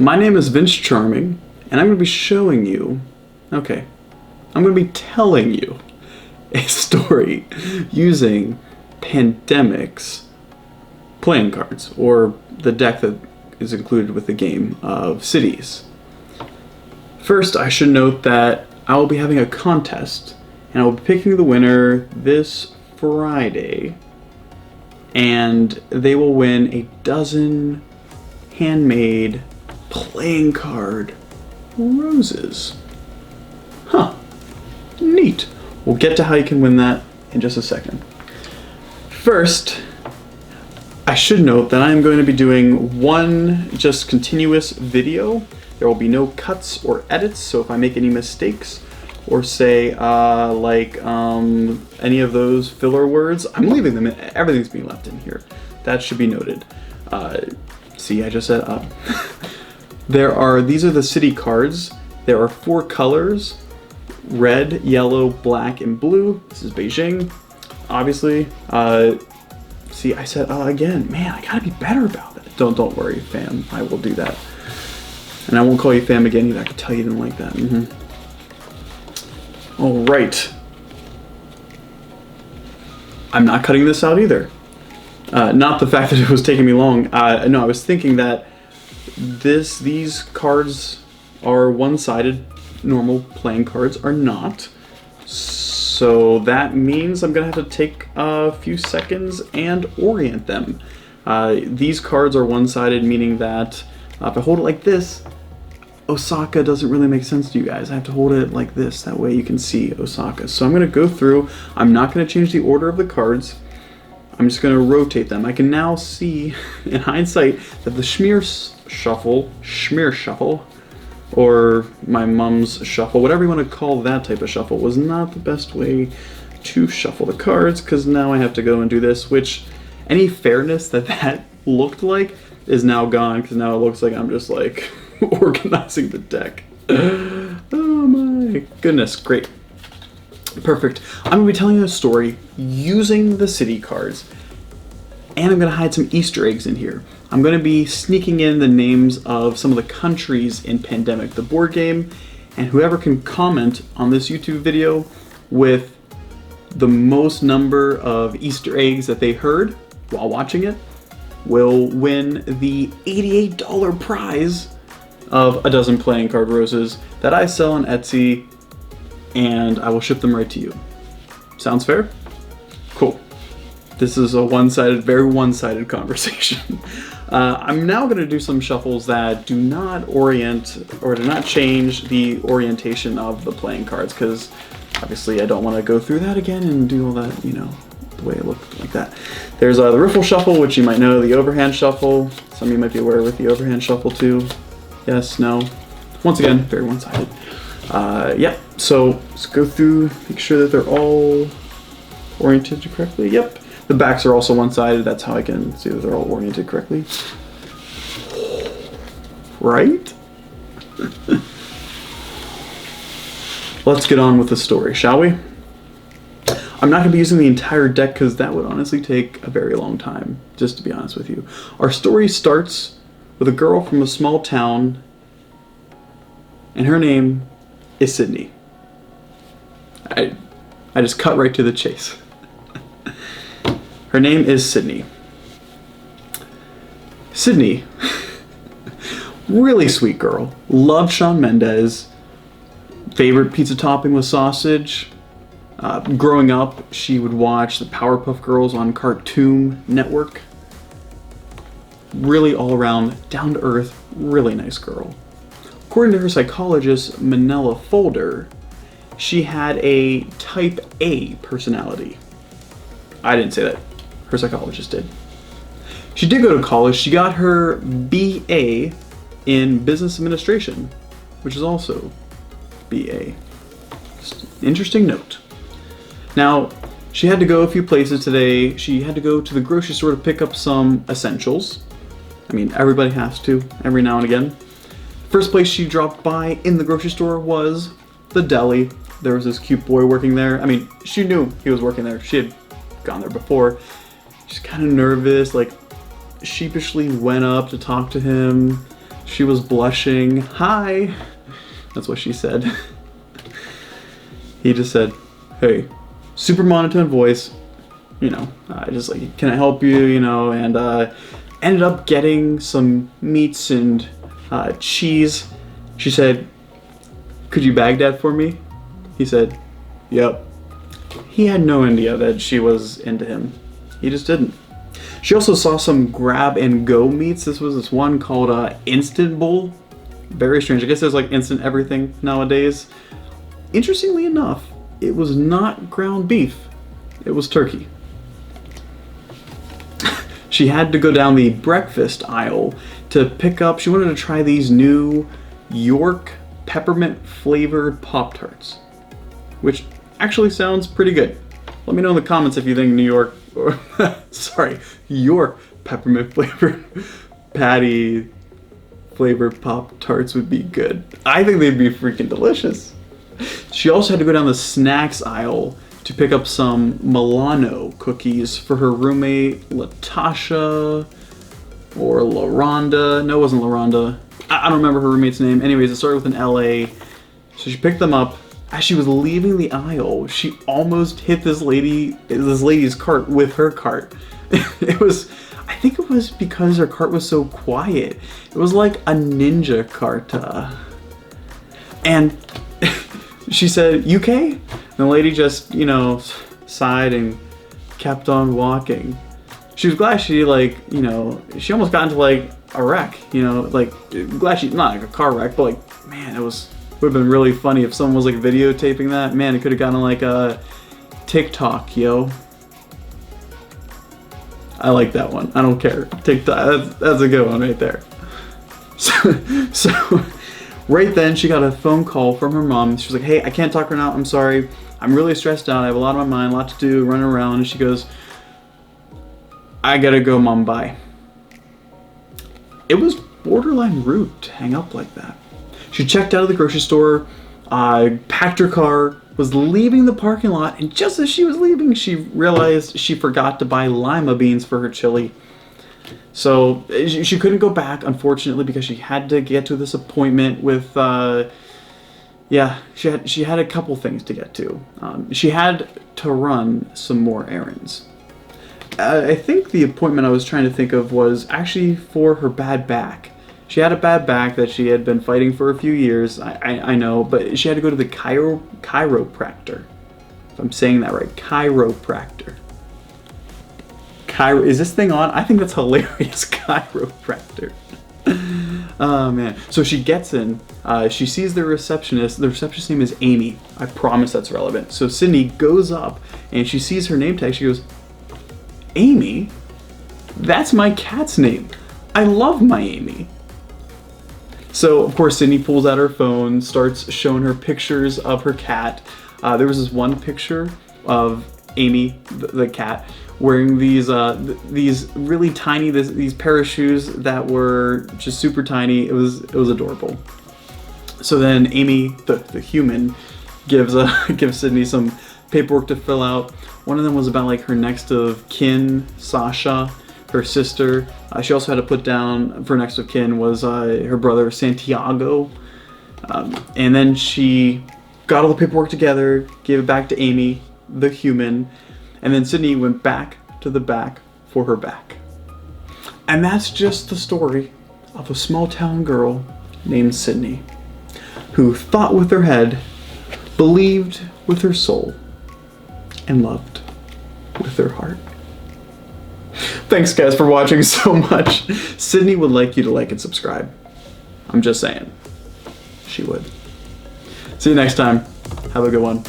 My name is Vince Charming, and I'm going to be showing you, I'm going to be telling you a story using Pandemic's playing cards, or the deck that is included with the game of cities. First, I should note that I will be having a contest, and I will be picking the winner this Friday, and they will win a dozen handmade playing card roses. Huh. Neat. We'll get to how you can win that in just a second. First, I should note that I am going to be doing one just continuous video. There will be no cuts or edits, so if I make any mistakes or say any of those filler words, I'm leaving them in. Everything's being left in here. That should be noted. See, I just said these are the city cards. There are 4 colors: red, yellow, black, and blue. This is Beijing, obviously. See, I said again. Man, I gotta be better about it. Don't worry, fam. I will do that. And I won't call you fam again either. I could tell you didn't like that. All right. I'm not cutting this out either. Not the fact that it was taking me long. No, I was thinking that these cards are one-sided. Normal playing cards are not. So that means I'm gonna have to take a few seconds and orient them. These cards are one-sided, meaning that if I hold it like this, Osaka doesn't really make sense to you guys. I have to hold it like this, that way you can see Osaka. So I'm gonna go through, I'm not gonna change the order of the cards. I'm just gonna rotate them. I can now see, in hindsight, that the schmear shuffle, or my mom's shuffle, whatever you want to call that type of shuffle, was not the best way to shuffle the cards, because now I have to go and do this, which any fairness that looked like is now gone, because now it looks like I'm just like organizing the deck. Oh my goodness, great. Perfect. I'm going to be telling you a story using the city cards, and I'm going to hide some Easter eggs in here. I'm going to be sneaking in the names of some of the countries in Pandemic, the board game, and whoever can comment on this YouTube video with the most number of Easter eggs that they heard while watching it will win the $88 prize of a dozen playing card roses that I sell on Etsy, and I will ship them right to you. Sounds fair? Cool. This is a very one-sided conversation. I'm now going to do some shuffles that do not orient or do not change the orientation of the playing cards, because obviously I don't want to go through that again and do all that, the way it looked like that. There's the riffle shuffle, which you might know, the overhand shuffle. Some of you might be aware with the overhand shuffle too. Yes, no. Once again, very one-sided. Yep, so let's go through, make sure that they're all oriented correctly. Yep. The backs are also one-sided. That's how I can see that they're all oriented correctly. Right? Let's get on with the story, shall we? I'm not going to be using the entire deck because that would honestly take a very long time, just to be honest with you. Our story starts with a girl from a small town, and her name is Sydney. I just cut right to the chase. Her name is Sydney. Sydney, really sweet girl. Loved Shawn Mendes. Favorite pizza topping was sausage. Growing up, she would watch the Powerpuff Girls on Cartoon Network. Really all around, down to earth, really nice girl. According to her psychologist, Manila Folder, she had a type A personality. I didn't say that. Her psychologist did. She did go to college. She got her BA in business administration, which is also BA. Just an interesting note. Now, she had to go a few places today. She had to go to the grocery store to pick up some essentials. I mean, everybody has to, every now and again. First place she dropped by in the grocery store was the deli. There was this cute boy working there. I mean, she knew he was working there. She had gone there before. She's kind of nervous, like sheepishly went up to talk to him. She was blushing. Hi. That's what she said. He just said, hey, super monotone voice, you know, just like, can I help you, you know, and ended up getting some meats and cheese. She said, could you bag that for me? He said, yep. He had no idea that she was into him. He just didn't. She also saw some grab and go meats. This was this one called Instant Bowl. Very strange. I guess there's like instant everything nowadays. Interestingly enough, it was not ground beef. It was turkey. She had to go down the breakfast aisle to pick up, she wanted to try these new York peppermint flavored Pop-Tarts, which actually sounds pretty good. Let me know in the comments if you think New York, or sorry, York peppermint flavored patty flavored Pop-Tarts would be good. I think they'd be freaking delicious. She also had to go down the snacks aisle to pick up some Milano cookies for her roommate, Latasha, or LaRonda. No, it wasn't LaRonda. I don't remember her roommate's name. Anyways, it started with an L-A. So she picked them up. As she was leaving the aisle, she almost hit this lady's cart with her cart. I think it was because her cart was so quiet. It was like a ninja cart. And she said, UK? And the lady just, you know, sighed and kept on walking. She was glad she, like, you know, she almost got into, like, a wreck, you know, like, glad she, not like a car wreck, but, like, man, it would have been really funny if someone was, like, videotaping that. Man, it could have gotten, like, a TikTok, yo. I like that one. I don't care. TikTok, that's a good one right there. So right then, she got a phone call from her mom. She was like, hey, I can't talk right now. I'm sorry. I'm really stressed out. I have a lot on my mind, a lot to do, running around. And she goes, I gotta go, Mom, bye. It was borderline rude to hang up like that. She checked out of the grocery store, packed her car, was leaving the parking lot, and just as she was leaving, she realized she forgot to buy lima beans for her chili. So she couldn't go back, unfortunately, because she had to get to this appointment with, yeah, she had a couple things to get to. She had to run some more errands. I think the appointment I was trying to think of was actually for her bad back. She had a bad back that she had been fighting for a few years, I know, but she had to go to the chiropractor. If I'm saying that right, chiropractor. Is this thing on? I think that's hilarious, chiropractor. Oh man. So she gets in, she sees the receptionist. The receptionist's name is Amy. I promise that's relevant. So Sydney goes up and she sees her name tag. She goes, Amy? That's my cat's name. I love my Amy. So of course Sydney pulls out her phone, starts showing her pictures of her cat. There was this one picture of Amy, the cat, wearing these really tiny, these pair of shoes that were just super tiny. It was adorable. So then Amy, the human, gives Sydney some paperwork to fill out. One of them was about like her next of kin, Sasha, her sister. She also had to put down for next of kin was her brother Santiago. And then she got all the paperwork together, gave it back to Amy, the human, and then Sydney went back to the back for her back. And that's just the story of a small town girl named Sydney, who thought with her head, believed with her soul, and loved with her heart. Thanks guys for watching so much. Sydney would like you to like and subscribe. I'm just saying. She would. See you next time. Have a good one.